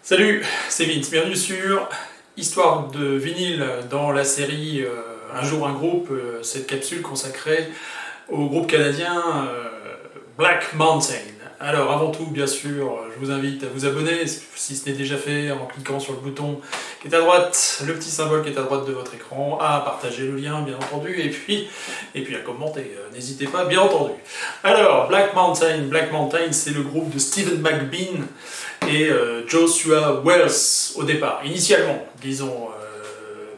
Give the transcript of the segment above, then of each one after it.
Salut, c'est Vince, bienvenue sur Histoire de vinyle dans la série Un jour un groupe, cette capsule consacrée au groupe canadien Black Mountain. Alors avant tout, bien sûr, je vous invite à vous abonner si ce n'est déjà fait en cliquant sur le bouton qui est à droite, le petit symbole qui est à droite de votre écran, à partager le lien bien entendu, et puis à commenter, n'hésitez pas bien entendu. Alors, Black Mountain c'est le groupe de Stephen McBean et Joshua Wells au départ, initialement, disons,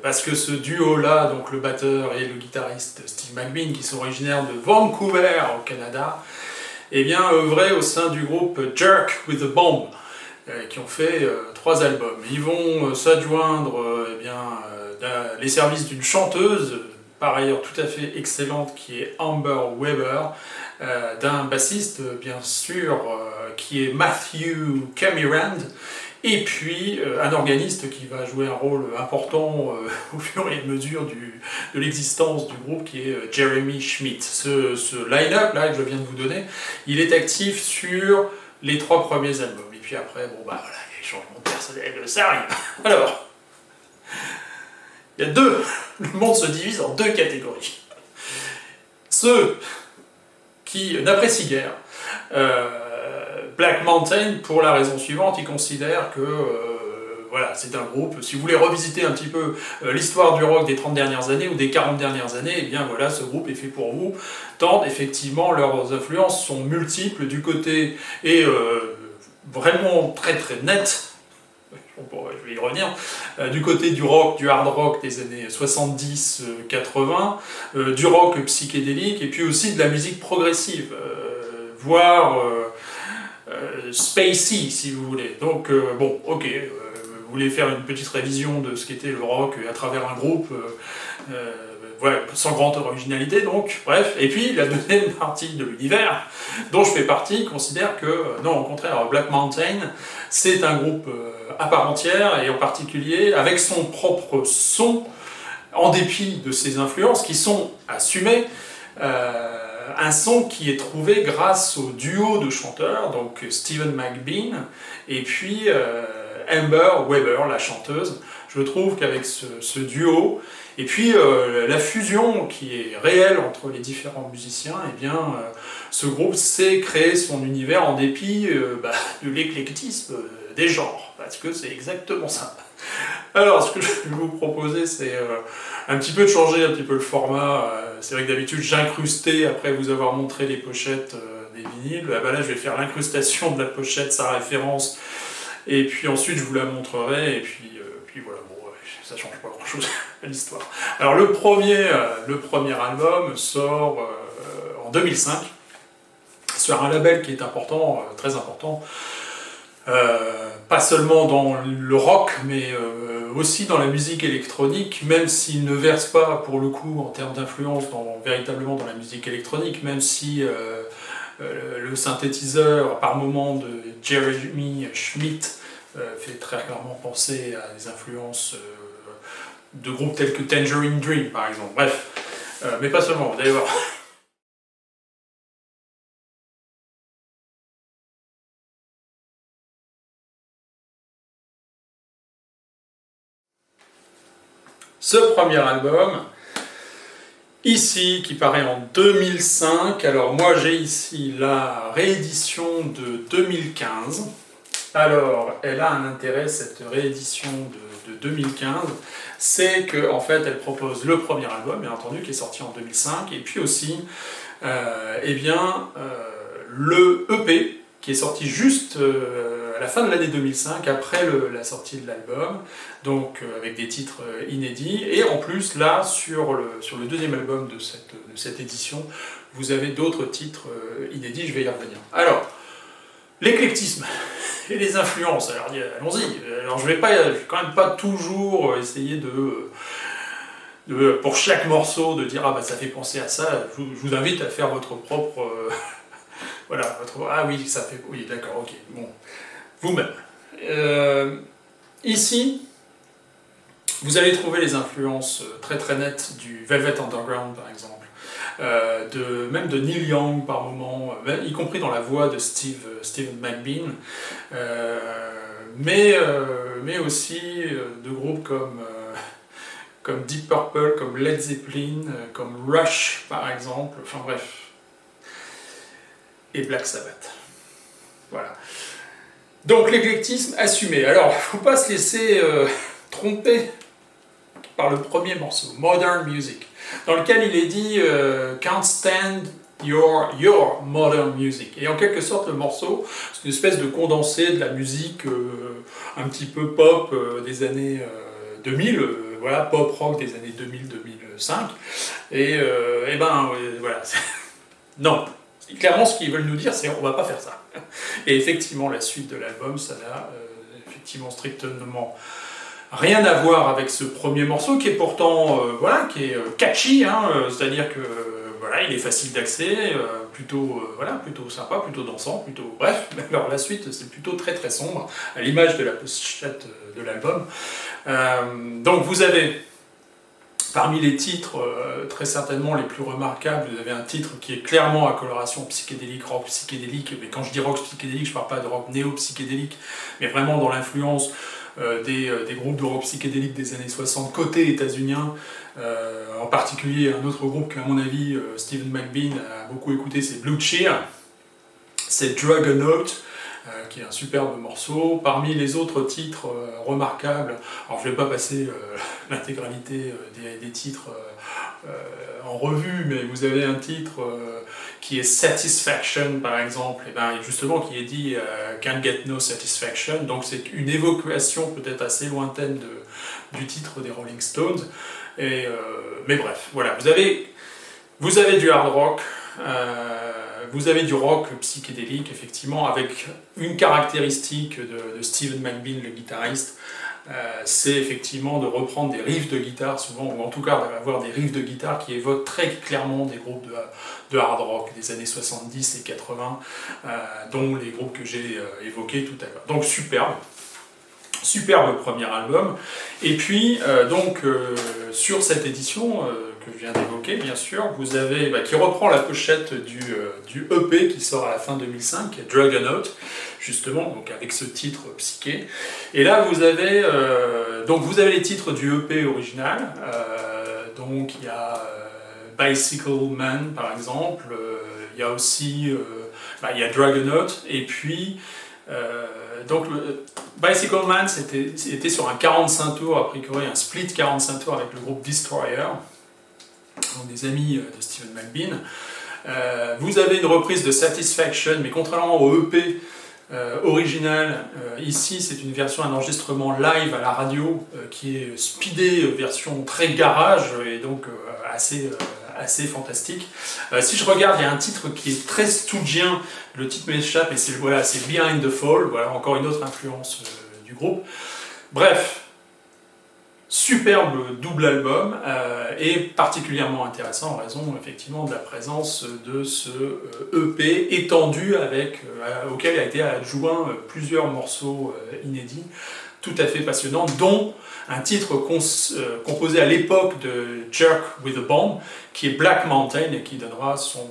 parce que ce duo-là, donc le batteur et le guitariste Steve McBean, qui sont originaires de Vancouver au Canada, eh bien œuvraient au sein du groupe Jerk with a Bomb, qui ont fait 3 albums. Ils vont s'adjoindre les services d'une chanteuse, par ailleurs tout à fait excellente, qui est Amber Weber, d'un bassiste bien sûr qui est Matthew Camirand, et puis un organiste qui va jouer un rôle important au fur et à mesure de l'existence du groupe, qui est Jeremy Schmidt. Ce line-up là que je viens de vous donner, il est actif sur les 3 premiers albums, et puis après, bon bah voilà, les changements de personnel, ça arrive. Alors, le monde se divise en 2 catégories. Ceux qui n'apprécient guère Black Mountain pour la raison suivante: ils considèrent que voilà, c'est un groupe, si vous voulez revisiter un petit peu l'histoire du rock des 30 dernières années ou des 40 dernières années, et bien voilà, ce groupe est fait pour vous, tant effectivement leurs influences sont multiples du côté, et vraiment très très nettes, je vais y revenir, du côté du rock, du hard rock des années 70-80, du rock psychédélique, et puis aussi de la musique progressive, voire spacey si vous voulez. Donc bon, ok, vous voulez faire une petite révision de ce qu'était le rock à travers un groupe, voilà, sans grande originalité donc, bref. Et puis la deuxième partie de l'univers, dont je fais partie, considère que non, au contraire, Black Mountain, c'est un groupe à part entière, et en particulier avec son propre son, en dépit de ses influences qui sont assumées, un son qui est trouvé grâce au duo de chanteurs, donc Stephen McBean et puis Amber Weber, la chanteuse. Je trouve qu'avec ce duo, et puis la fusion qui est réelle entre les différents musiciens, eh bien, ce groupe sait créer son univers en dépit de l'éclectisme des genres, parce que c'est exactement ça. Alors, ce que je vais vous proposer, c'est un petit peu de changer un petit peu le format. C'est vrai que d'habitude, j'incrustais, après vous avoir montré les pochettes des vinyles. Là, je vais faire l'incrustation de la pochette, sa référence, et puis ensuite, je vous la montrerai, et puis voilà, bon, ça change pas grand-chose à l'histoire. Alors, le premier album sort en 2005, sur un label qui est important, très important, pas seulement dans le rock, mais aussi dans la musique électronique, même s'il ne verse pas, pour le coup, en termes d'influence, véritablement dans la musique électronique, même si le synthétiseur, par moment, de Jeremy Schmidt fait très clairement penser à des influences de groupes tels que Tangerine Dream, par exemple. Bref, mais pas seulement, vous allez voir. Ce premier album, ici, qui paraît en 2005, alors moi j'ai ici la réédition de 2015. Alors, elle a un intérêt, cette réédition de 2015, c'est qu'en fait elle propose le premier album, bien entendu, qui est sorti en 2005, et puis aussi le EP, qui est sorti juste à la fin de l'année 2005, après la sortie de l'album, donc avec des titres inédits, et en plus là, sur le deuxième album de cette édition, vous avez d'autres titres inédits, je vais y revenir. Alors, l'éclectisme et les influences, alors allons-y. Alors je vais quand même pas toujours essayer pour chaque morceau de dire ah bah ça fait penser à ça. Je vous invite à faire votre propre voilà, ah oui, ça fait, oui, d'accord, ok, bon, vous-même. Ici, vous allez trouver les influences très très nettes du Velvet Underground, par exemple, même de Neil Young par moment, y compris dans la voix de Steve McBean, mais aussi de groupes comme Deep Purple, comme Led Zeppelin, comme Rush par exemple, enfin bref, et Black Sabbath. Voilà. Donc l'éclectisme assumé. Alors, il ne faut pas se laisser tromper par le premier morceau, Modern Music, dans lequel il est dit Can't stand your modern music. Et en quelque sorte, le morceau, c'est une espèce de condensé de la musique un petit peu pop des années 2000, voilà, pop rock des années 2000-2005. Et ben, voilà. Non. Clairement, ce qu'ils veulent nous dire, c'est on va pas faire ça. Et effectivement, la suite de l'album, ça n'a effectivement strictement rien à voir avec ce premier morceau, qui est pourtant voilà, qui est catchy, hein, c'est-à-dire que voilà, il est facile d'accès, plutôt voilà, plutôt sympa, plutôt dansant, plutôt bref. Alors la suite, c'est plutôt très très sombre, à l'image de la pochette de l'album. Donc vous avez parmi les titres, très certainement les plus remarquables, vous avez un titre qui est clairement à coloration psychédélique, rock psychédélique, mais quand je dis rock psychédélique, je ne parle pas de rock néo-psychédélique, mais vraiment dans l'influence des groupes de rock psychédélique des années 60, côté états-unien, en particulier un autre groupe qu'à mon avis Stephen McBean a beaucoup écouté, c'est Blue Cheer, c'est Juggernaut, qui est un superbe morceau. Parmi les autres titres remarquables, alors je ne vais pas passer l'intégralité des titres en revue, mais vous avez un titre qui est Satisfaction par exemple, et ben justement qui est dit Can't Get No Satisfaction, donc c'est une évocation peut-être assez lointaine du titre des Rolling Stones, mais bref, voilà, vous avez du hard rock, vous avez du rock psychédélique, effectivement, avec une caractéristique de Stephen McBean, le guitariste, c'est effectivement de reprendre des riffs de guitare, souvent, ou en tout cas d'avoir des riffs de guitare qui évoquent très clairement des groupes de hard rock des années 70 et 80, dont les groupes que j'ai évoqués tout à l'heure. Donc superbe premier album. Et puis, sur cette édition que je viens d'évoquer, bien sûr, vous avez, qui reprend la pochette du EP qui sort à la fin 2005, qui est Juggernaut, justement, donc avec ce titre psyché. Et là, vous avez les titres du EP original. Donc, il y a Bicycle Man, par exemple. Il y a aussi il y a Juggernaut. Et puis, donc, Bicycle Man, c'était sur un 45 tours, a priori un split 45 tours avec le groupe Destroyer, donc des amis de Stephen McBean. Vous avez une reprise de Satisfaction, mais contrairement au EP original, ici c'est une version, un enregistrement live à la radio qui est speedé, version très garage et donc assez fantastique. Si je regarde, il y a un titre qui est très stoogien, le titre m'échappe, et c'est Behind the Fall, voilà encore une autre influence du groupe. Bref, superbe double album, et particulièrement intéressant en raison effectivement de la présence de ce EP étendu auquel a été adjoint plusieurs morceaux inédits, tout à fait passionnants, dont un titre composé à l'époque de Jerk with a Bomb, qui est Black Mountain, et qui donnera son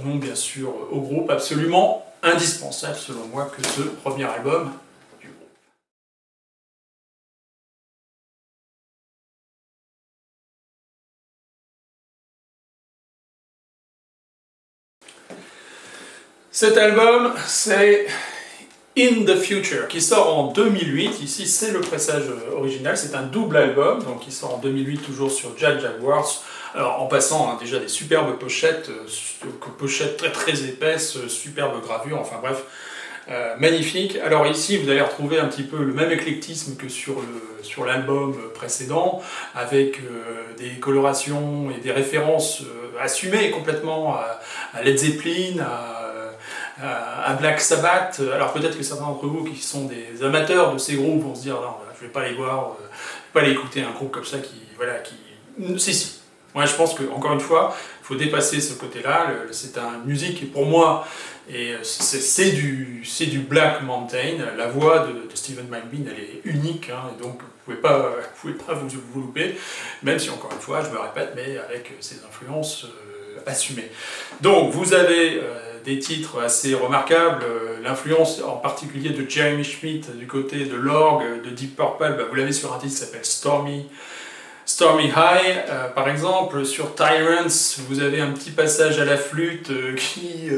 nom bien sûr au groupe, absolument indispensable selon moi que ce premier album du groupe. Cet album, c'est In the Future, qui sort en 2008. Ici, c'est le pressage original. C'est un double album, donc qui sort en 2008, toujours sur Jazz Jaguars. Alors, en passant déjà des superbes pochettes, pochettes très très épaisses, superbes gravures, enfin bref, magnifique. Alors ici, vous allez retrouver un petit peu le même éclectisme que sur l'album précédent, avec des colorations et des références assumées complètement à Led Zeppelin, à Black Sabbath. Alors peut-être que certains d'entre vous qui sont des amateurs de ces groupes vont se dire non, je vais pas les voir, je vais pas aller écouter un groupe comme ça qui. Si. Moi je pense que, encore une fois, il faut dépasser ce côté-là. C'est une musique qui pour moi, c'est du Black Mountain. La voix de Stephen McBean, elle est unique, hein, et donc vous pouvez pas vous louper, même si encore une fois, je me répète, mais avec ses influences assumé. Donc vous avez des titres assez remarquables, l'influence en particulier de Jeremy Schmidt du côté de l'orgue de Deep Purple, vous l'avez sur un titre qui s'appelle Stormy High, par exemple. Sur Tyrants, vous avez un petit passage à la flûte qui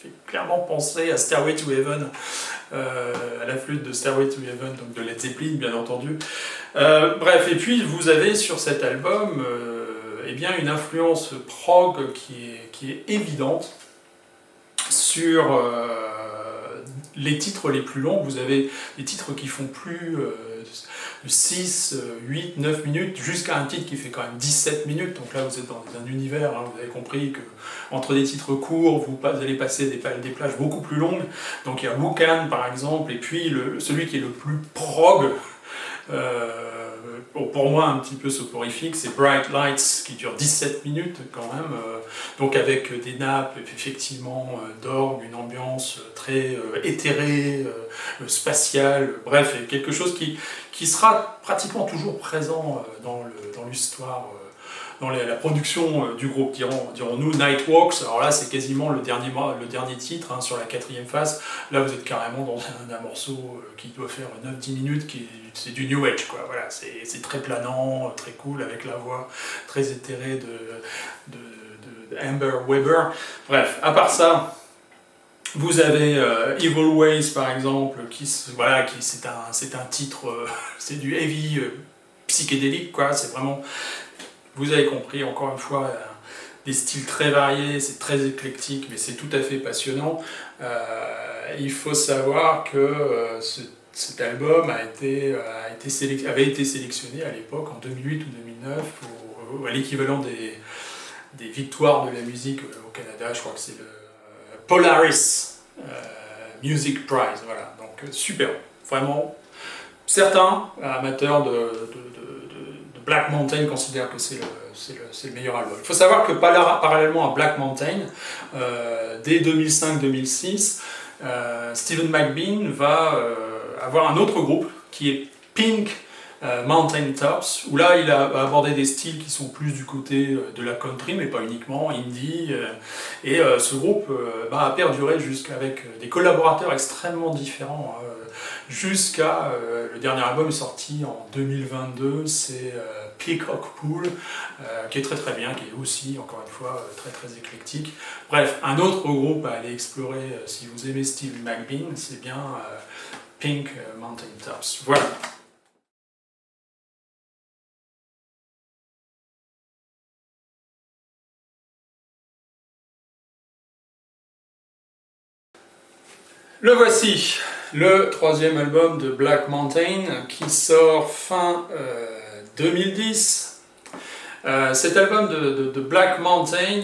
fait clairement penser à Stairway to Heaven, à la flûte de Stairway to Heaven, donc de Led Zeppelin bien entendu. Bref, et puis vous avez sur cet album eh bien une influence prog qui est évidente sur les titres les plus longs. Vous avez des titres qui font plus de 6, 8, 9 minutes, jusqu'à un titre qui fait quand même 17 minutes. Donc là, vous êtes dans un univers, hein, vous avez compris que entre des titres courts, vous allez passer des plages beaucoup plus longues. Donc il y a Wukan, par exemple, et puis celui qui est le plus prog, pour moi un petit peu soporifique, c'est Bright Lights, qui dure 17 minutes quand même, donc avec des nappes effectivement d'orgue, une ambiance très éthérée, spatiale, bref, quelque chose qui sera pratiquement toujours présent dans l'histoire, dans la production du groupe, dirons-nous. Nightwalks, alors là c'est quasiment le dernier titre, hein, sur la 4e phase. Là vous êtes carrément dans un morceau qui doit faire 9-10 minutes, c'est du New Age, quoi. Voilà, c'est très planant, très cool, avec la voix très éthérée de Amber Weber. Bref, à part ça, vous avez Evil Ways par exemple, c'est un titre, c'est du heavy psychédélique, quoi. C'est vraiment, vous avez compris, encore une fois, des styles très variés, c'est très éclectique, mais c'est tout à fait passionnant. Il faut savoir que cet album avait été sélectionné à l'époque, en 2008 ou 2009, à l'équivalent des victoires de la musique au Canada. Je crois que c'est le Polaris Music Prize. Voilà, donc super, vraiment. Certains amateurs de Black Mountain considèrent que c'est le meilleur album. Il faut savoir que parallèlement à Black Mountain, dès 2005-2006, Stephen McBean va avoir un autre groupe qui est Pink Mountain Tops, où là il a abordé des styles qui sont plus du côté de la country, mais pas uniquement, indie, et ce groupe a perduré avec des collaborateurs extrêmement différents, jusqu'à le dernier album sorti en 2022, c'est Peacock Pool, qui est très très bien, qui est aussi, encore une fois, très très éclectique. Bref, un autre groupe à aller explorer si vous aimez Steve McBean, c'est bien Pink Mountain Tops. Voilà. Le voici, le 3e album de Black Mountain, qui sort fin 2010. Cet album de Black Mountain,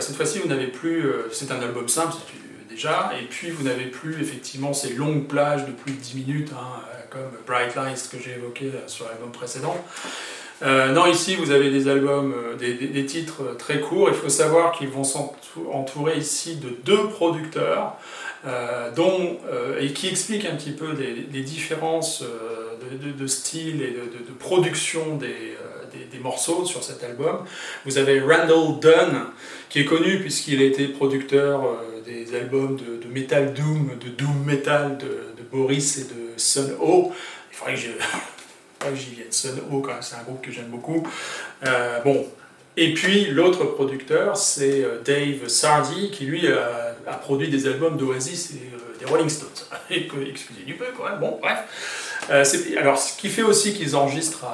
cette fois-ci vous n'avez plus, c'est un album simple déjà, et puis vous n'avez plus effectivement ces longues plages de plus de 10 minutes, hein, comme Bright Lights que j'ai évoqué sur l'album précédent. Non, ici vous avez des albums, des titres très courts. Il faut savoir qu'ils vont s'entourer ici de 2 producteurs, et qui expliquent un petit peu les différences de style et de production des morceaux sur cet album. Vous avez Randall Dunn, qui est connu puisqu'il a été producteur des albums de Metal Doom, de Doom Metal de Boris et de Sun Ho. Il faudrait que j'y vienne. Sun Ho, quand même, c'est un groupe que j'aime beaucoup. Bon. Et puis l'autre producteur, c'est Dave Sardy, qui lui a produit des albums d'Oasis et des Rolling Stones. Excusez du peu, quand même. Bon, bref. Alors, ce qui fait aussi qu'ils enregistrent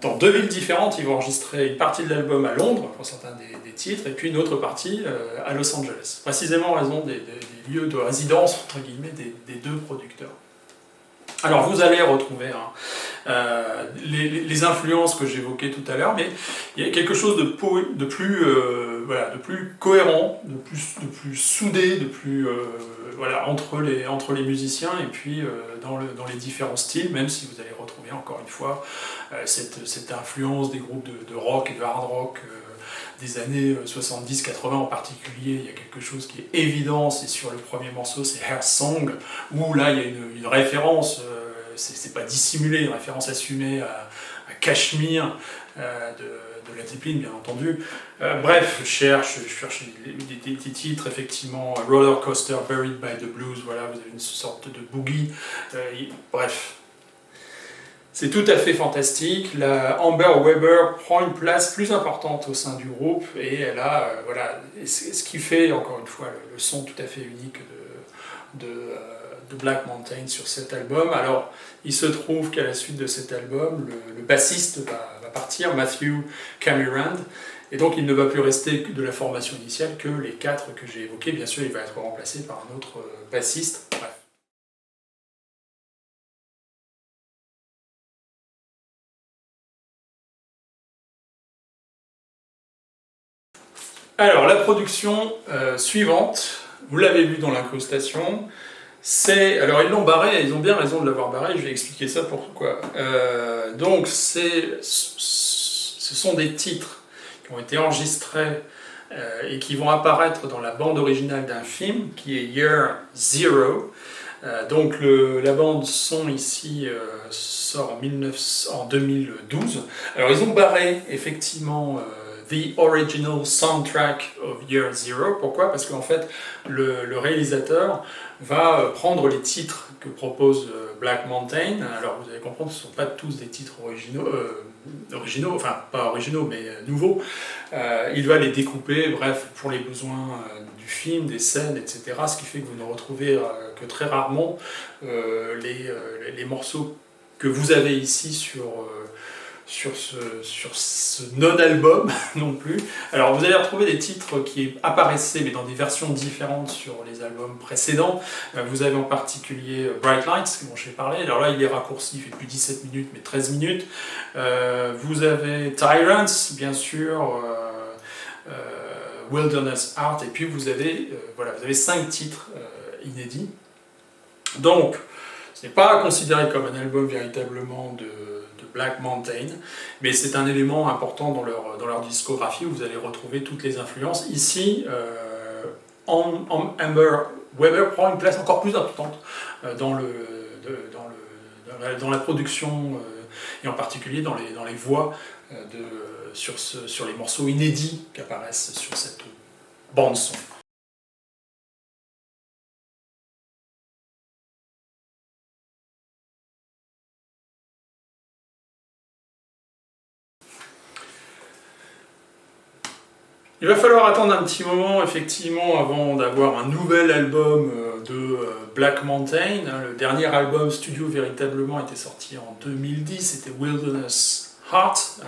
dans 2 villes différentes. Ils vont enregistrer une partie de l'album à Londres, pour certains des titres, et puis une autre partie à Los Angeles. Précisément en raison des lieux de résidence, entre guillemets, des 2 producteurs. Alors vous allez retrouver les influences que j'évoquais tout à l'heure, mais il y a quelque chose de plus cohérent, de plus soudé, entre les musiciens et puis dans les différents styles, même si vous allez retrouver encore une fois cette influence des groupes de rock et de hard rock des années 70-80 en particulier. Il y a quelque chose qui est évident, c'est sur le premier morceau, c'est Hair Song, où là il y a une référence, c'est pas dissimulé, une référence assumée à Cashmere de de Led Zeppelin, bien entendu. Bref, je cherche des titres, effectivement, Roller Coaster, Buried by the Blues, voilà, vous avez une sorte de boogie, bref. C'est tout à fait fantastique. La Amber Weber prend une place plus importante au sein du groupe et elle a, voilà, ce qui fait encore une fois le son tout à fait unique de Black Mountain sur cet album. Alors, il se trouve qu'à la suite de cet album, le bassiste va partir, Matthew Cameron, et donc il ne va plus rester de la formation initiale que les 4 que j'ai évoqués. Bien sûr, il va être remplacé par un autre bassiste. Bref. Alors, la production suivante, vous l'avez vu dans l'incrustation, c'est... Alors, ils l'ont barré, ils ont bien raison de l'avoir barré, je vais expliquer ça pourquoi. Donc, ce sont des titres qui ont été enregistrés et qui vont apparaître dans la bande originale d'un film qui est Year Zero. Donc, la bande son ici sort en 2012. Alors, ils ont barré effectivement... The Original Soundtrack of Year Zero. Pourquoi? Parce qu'en fait, le réalisateur va prendre les titres que propose Black Mountain. Alors vous allez comprendre, ce ne sont pas tous des titres originaux, enfin pas originaux, mais nouveaux. Il va les découper, bref, pour les besoins du film, des scènes, etc. Ce qui fait que vous ne retrouvez que très rarement les morceaux que vous avez ici sur ce non-album non plus. Alors vous allez retrouver des titres qui apparaissaient mais dans des versions différentes sur les albums précédents. Vous avez en particulier Bright Lights, dont j'ai parlé. Alors là il est raccourci, il fait plus 17 minutes mais 13 minutes. Vous avez Tyrants, bien sûr, Wilderness Art, et puis vous avez, voilà, vous avez 5 titres inédits. Donc ce n'est pas considéré comme un album véritablement de Black Mountain, mais c'est un élément important dans leur discographie où vous allez retrouver toutes les influences. Ici, Amber Weber prend une place encore plus importante dans la production et en particulier dans les voix sur les morceaux inédits qui apparaissent sur cette bande-son. Il va falloir attendre un petit moment, effectivement, avant d'avoir un nouvel album de Black Mountain. Le dernier album studio, véritablement, était sorti en 2010, c'était Wilderness Heart.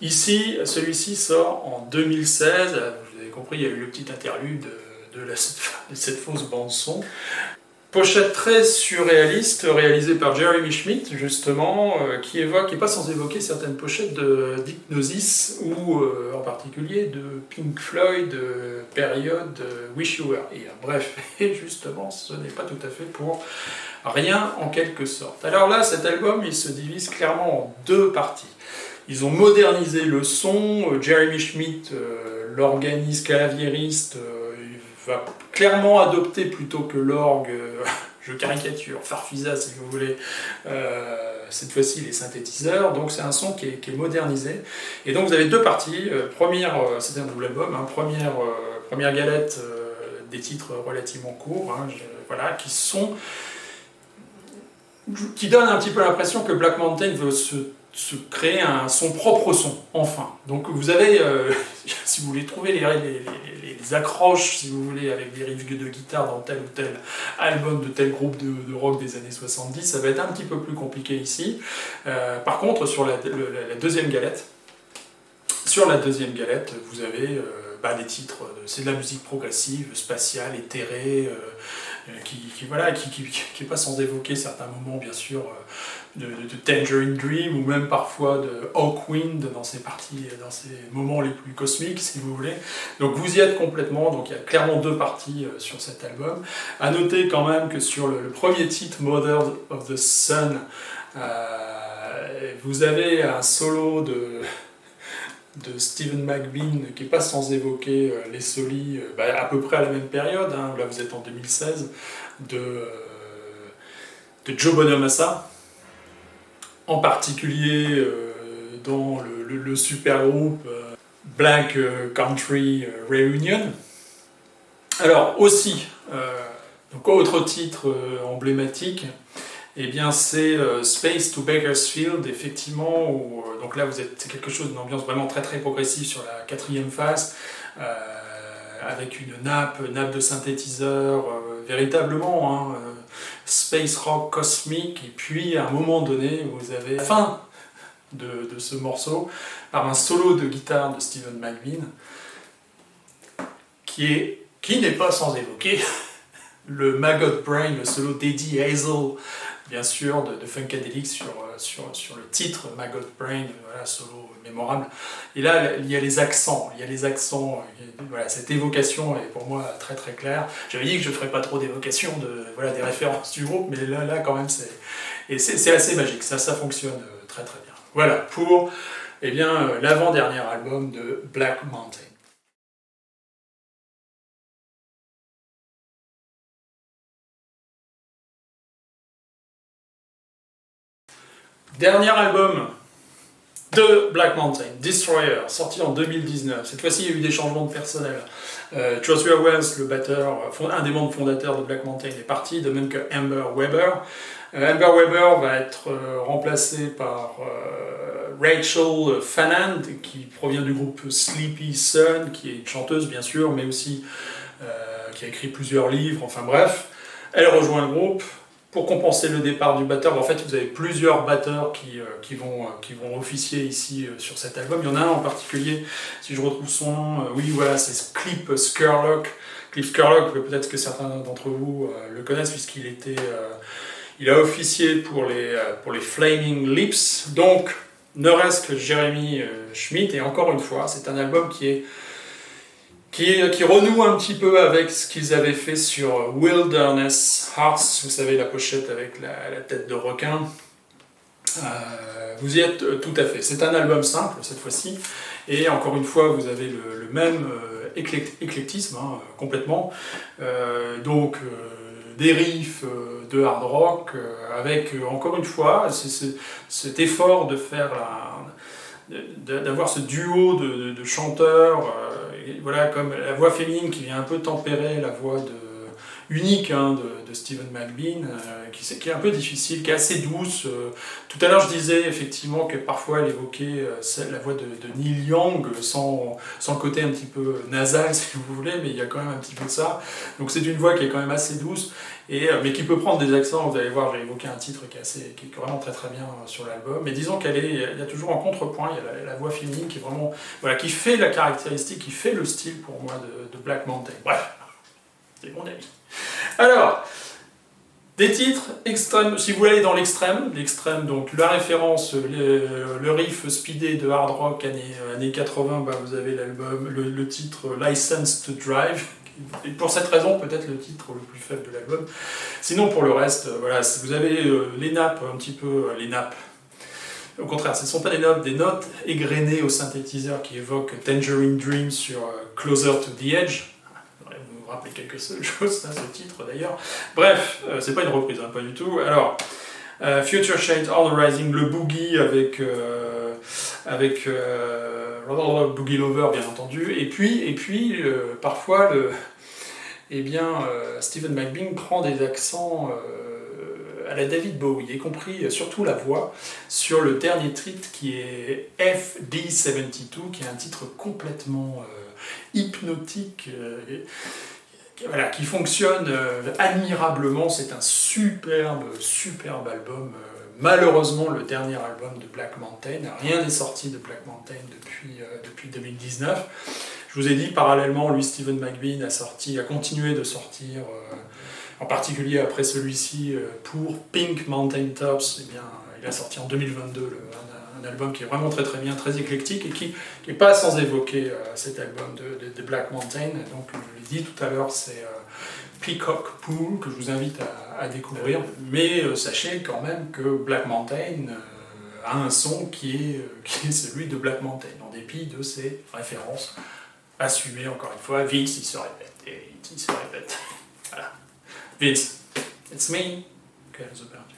Ici, celui-ci sort en 2016. Vous avez compris, il y a eu le petit interlude de cette fausse bande-son. Pochette très surréaliste, réalisée par Jeremy Schmidt, justement, qui est pas sans évoquer certaines pochettes de d'Hypnosis, ou en particulier de Pink Floyd, période Wish You Were Here. Bref, et justement, ce n'est pas tout à fait pour rien, en quelque sorte. Alors là, cet album, il se divise clairement en 2 parties. Ils ont modernisé le son, Jeremy Schmidt, l'organiste claviériste, va clairement adopter plutôt que l'orgue, je caricature, Farfisa si vous voulez, cette fois-ci les synthétiseurs, donc c'est un son qui est modernisé. Et donc vous avez 2 parties, c'est un double album, première galette des titres relativement courts, voilà, qui donnent un petit peu l'impression que Black Mountain veut se créer son propre son, enfin. Donc vous avez, si vous voulez trouver les accroches, si vous voulez, avec des riffs de guitare dans tel ou tel album de tel groupe de rock des années 70, ça va être un petit peu plus compliqué ici. Par contre, sur la deuxième galette, vous avez des titres, c'est de la musique progressive, spatiale, éthérée, qui est pas sans évoquer certains moments, bien sûr, de Tangerine Dream, ou même parfois de Hawkwind dans ces moments les plus cosmiques, si vous voulez. Donc vous y êtes complètement, donc il y a clairement 2 parties sur cet album. À noter quand même que sur le premier titre, Mother of the Sun, vous avez un solo de Stephen McBean, qui n'est pas sans évoquer les solis à peu près à la même période, là vous êtes en 2016, de Joe Bonamassa, en particulier dans le super groupe Black Country Reunion. Alors aussi, donc autre titre emblématique, eh bien c'est Space to Bakersfield, effectivement, où, donc là c'est quelque chose d'une ambiance vraiment très très progressive sur la 4e phase, avec une nappe de synthétiseur, véritablement, space rock cosmique, et puis à un moment donné, vous avez la fin de ce morceau, par un solo de guitare de Stephen McBean, qui n'est pas sans évoquer le Maggot Brain, le solo d'Eddie Hazel, bien sûr, de Funkadelic sur le titre Maggot Brain, voilà, solo mémorable. Et là, il y a les accents, voilà, cette évocation est pour moi très très claire. J'avais dit que je ne ferais pas trop d'évocation des références du groupe, mais là quand même, c'est assez magique, ça fonctionne très très bien. Voilà, pour l'avant-dernier album de Black Mountain. Dernier album de Black Mountain, Destroyer, sorti en 2019. Cette fois-ci, il y a eu des changements de personnel. Joshua Wells, le batteur, un des membres fondateurs de Black Mountain, est parti, de même que Amber Weber. Amber Weber va être remplacée par Rachel Fanand, qui provient du groupe Sleepy Sun, qui est une chanteuse bien sûr, mais aussi qui a écrit plusieurs livres, enfin bref. Elle rejoint le groupe. Pour compenser le départ du batteur, en fait vous avez plusieurs batteurs qui vont officier ici sur cet album. Il y en a un en particulier, si je retrouve son nom, oui voilà, c'est Cliff Skurlock. Cliff Skurlock, peut-être que certains d'entre vous le connaissent puisqu'il il a officié pour les Flaming Lips. Donc, ne reste que Jeremy Schmidt, et encore une fois, c'est un album qui renoue un petit peu avec ce qu'ils avaient fait sur Wilderness Hearts, vous savez, la pochette avec la tête de requin. Vous y êtes tout à fait. C'est un album simple cette fois-ci, et encore une fois, vous avez le même éclectisme, complètement. Donc, des riffs de hard rock, avec encore une fois cet effort de faire d'avoir ce duo de chanteurs, voilà, comme la voix féminine qui vient un peu tempérer la voix unique de Stephen McBean, qui est un peu difficile, qui est assez douce. Tout à l'heure je disais effectivement que parfois elle évoquait la voix de Neil Young, sans le côté un petit peu nasal si vous voulez, mais il y a quand même un petit peu de ça. Donc c'est une voix qui est quand même assez douce, mais qui peut prendre des accents. Vous allez voir, j'ai évoqué un titre qui est vraiment très très bien sur l'album, mais disons il y a toujours en contrepoint, il y a la voix féminine qui est vraiment, voilà, qui fait la caractéristique, qui fait le style pour moi de Black Mountain. Bref, c'est mon avis. Alors, des titres extrêmes, si vous voulez aller dans l'extrême, donc la référence, le riff speedé de hard rock années 80, vous avez l'album, le titre License to Drive, et pour cette raison peut-être le titre le plus faible de l'album. Sinon pour le reste, voilà, vous avez les nappes, un petit peu les nappes. Au contraire, ce ne sont pas des notes égrenées au synthétiseur qui évoquent Tangerine Dream sur Closer to the Edge. Vous rappelez quelque chose, ce titre d'ailleurs. Bref, c'est pas une reprise, pas du tout. Alors, Future Shades on the Rising, le boogie avec Boogie Lover bien entendu, et puis parfois Stephen McBean prend des accents à la David Bowie, y compris surtout la voix, sur le dernier titre qui est FD72, qui est un titre complètement hypnotique, voilà, qui fonctionne admirablement. C'est un superbe album. Malheureusement, le dernier album de Black Mountain, rien n'est sorti de Black Mountain depuis 2019. Je vous ai dit, parallèlement, lui, Stephen McBean a continué de sortir, en particulier après celui-ci, pour Pink Mountain Tops. Eh bien, il a sorti en 2022 un album qui est vraiment très très bien, très éclectique, et qui n'est pas sans évoquer cet album de Black Mountain. Donc, je l'ai dit tout à l'heure, c'est Peacock Pool, que je vous invite à découvrir. Mais sachez quand même que Black Mountain a un son qui est celui de Black Mountain, en dépit de ses références assumées, encore une fois. Vince, il se répète, et il se répète. Voilà. Vince, it's me, que the perdu.